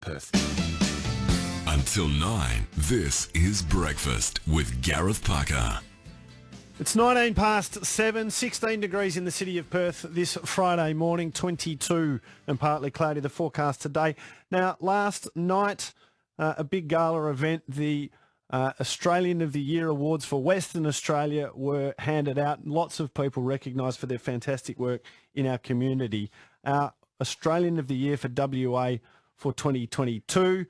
Perth. Until 9, this is Breakfast with Gareth Parker. It's 19 past 7, 16 degrees in the city of Perth this Friday morning, 22 and partly cloudy the forecast today. Now, last night, a big gala event, the Australian of the Year Awards for Western Australia were handed out. Lots of people recognised for their fantastic work in our community. Our Australian of the Year for WA for 2022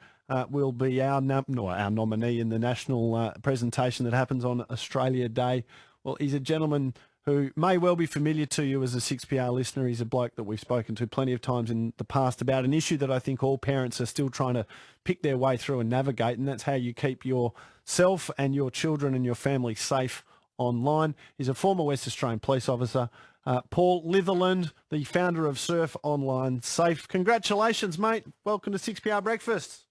will be our nominee in the national presentation that happens on Australia Day. Well, he's a gentleman who may well be familiar to you as a 6PR listener. He's a bloke that we've spoken to plenty of times in the past about an issue that I think all parents are still trying to pick their way through and navigate, and that's how you keep yourself and your children and your family safe online. He's a former West Australian police officer, Paul Litherland, the founder of Surf Online Safe. Congratulations, mate. Welcome to 6PR Breakfast.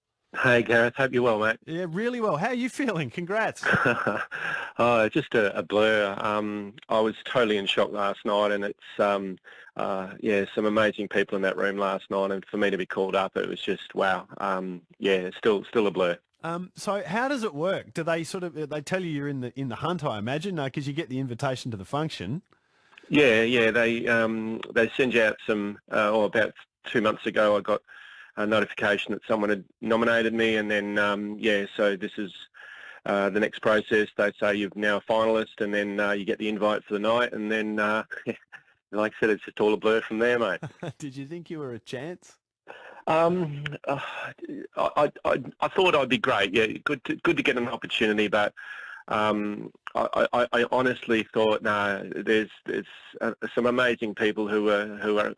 Hey Gareth, hope you're well, mate. Yeah, really well. How are you feeling? Congrats. Just a blur. I was totally in shock last night, and it's some amazing people in that room last night, and for me to be called up, it was just wow. Still a blur. So how does it work? Do they they tell you you're in the hunt? I imagine because you get the invitation to the function. Yeah. They send you out some. About 2 months ago, I got a notification that someone had nominated me, and then so this is the next process. They say you're now a finalist, and then you get the invite for the night, and then like I said, it's just all a blur from there, mate. Did you think you were a chance? I thought I'd be great. Yeah, good to get an opportunity, but I honestly thought there's some amazing people who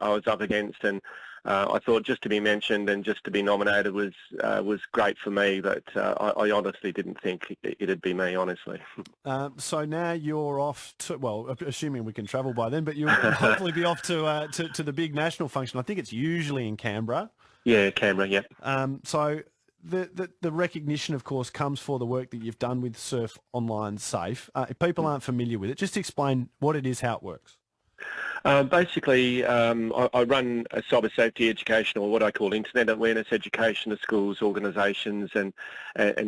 I was up against, and I thought just to be mentioned and just to be nominated was great for me, but I honestly didn't think it'd be me, honestly. So now you're off to, assuming we can travel by then, but you'll hopefully be off to the big national function. I think it's usually in Canberra. Yeah, Canberra, yeah. So the recognition, of course, comes for the work that you've done with Surf Online Safe. If people aren't familiar with it, just explain what it is, how it works. Basically, I run a cyber safety education, or what I call internet awareness education, to schools, organisations and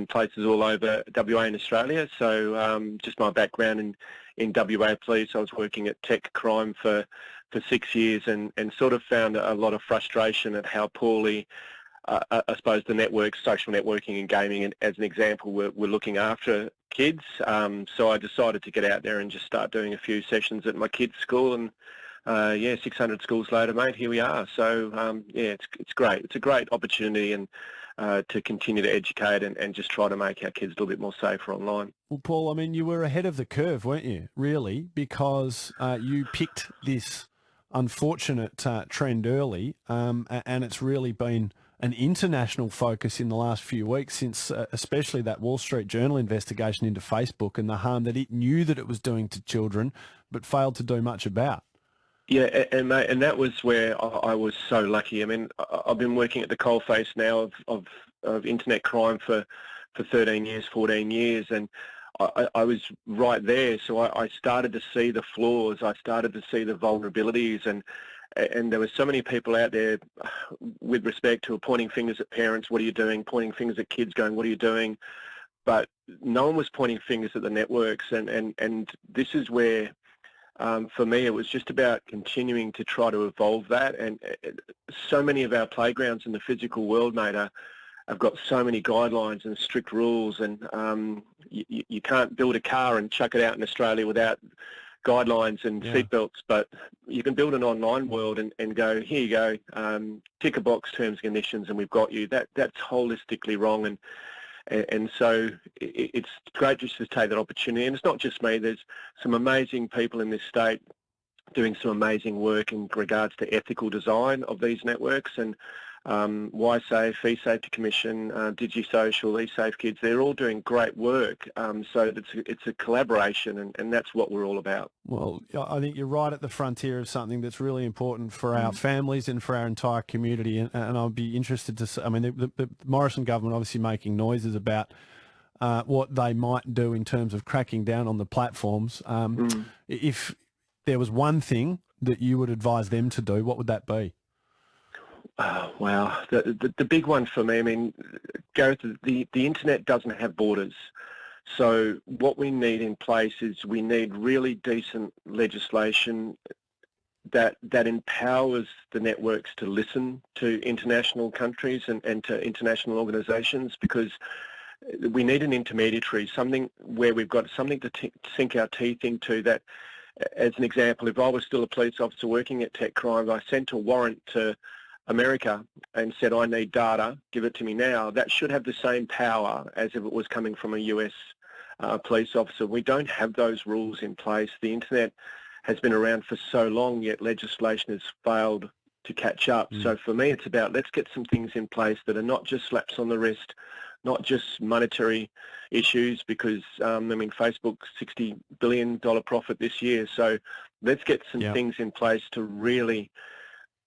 places all over WA and Australia. So just my background in WA police, I was working at tech crime for 6 years and sort of found a lot of frustration at how poorly I suppose the networks, social networking and gaming, and as an example, we're looking after kids. So I decided to get out there and just start doing a few sessions at my kids' school, and 600 schools later, mate, here we are. So it's great. It's a great opportunity, and to continue to educate and just try to make our kids a little bit more safer online. Well, Paul, I mean, you were ahead of the curve, weren't you? Really, because you picked this unfortunate trend early, and it's really been an international focus in the last few weeks since especially that Wall Street Journal investigation into Facebook and the harm that it knew that it was doing to children but failed to do much about. Yeah, and that was where I was so lucky. I mean, I've been working at the coalface now of internet crime for 13 years, 14 years, and I was right there. So I started to see the flaws. I started to see the vulnerabilities, and there were so many people out there with respect to pointing fingers at parents, what are you doing? Pointing fingers at kids going, what are you doing? But no one was pointing fingers at the networks, and this is where, for me, it was just about continuing to try to evolve that. And so many of our playgrounds in the physical world, mate, have got so many guidelines and strict rules, and you can't build a car and chuck it out in Australia without guidelines and seatbelts, but you can build an online world and go, here you go, tick a box, terms and conditions, and we've got you. That's holistically wrong, and so it's great just to take that opportunity. And it's not just me. There's some amazing people in this state doing some amazing work in regards to ethical design of these networks, and YSafe, eSafety Commission, DigiSocial, eSafe Kids, they're all doing great work. So it's a collaboration, and that's what we're all about. Well, I think you're right at the frontier of something that's really important for our families and for our entire community. And I'll be interested to see, I mean, the Morrison government obviously making noises about what they might do in terms of cracking down on the platforms. If there was one thing that you would advise them to do, what would that be? Oh, wow. The big one for me, I mean, Gareth, the internet doesn't have borders. So what we need in place is we need really decent legislation that empowers the networks to listen to international countries and to international organisations, because we need an intermediary, something where we've got something to sink our teeth into. That, as an example, if I was still a police officer working at tech crimes, I sent a warrant to America and said, I need data, give it to me now. That should have the same power as if it was coming from a US police officer. We don't have those rules in place. The internet has been around for so long, yet legislation has failed to catch up. So for me, it's about, let's get some things in place that are not just slaps on the wrist, not just monetary issues, because, I mean, Facebook's $60 billion profit this year. So let's get some things in place to really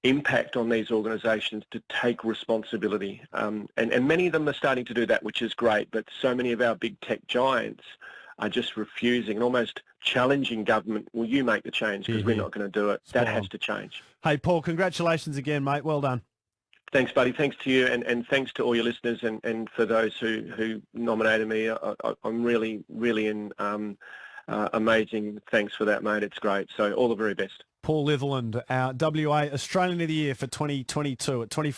impact on these organisations to take responsibility. And many of them are starting to do that, which is great, but so many of our big tech giants are just refusing and almost challenging government. Well, you make the change, because we're not going to do it. That has to change. Hey, Paul, congratulations again, mate. Well done. Thanks, buddy. Thanks to you, and thanks to all your listeners, and for those who nominated me. I'm really in amazing thanks for that, mate. It's great. So all the very best. Paul Litherland, our WA Australian of the Year for 2022 at 24.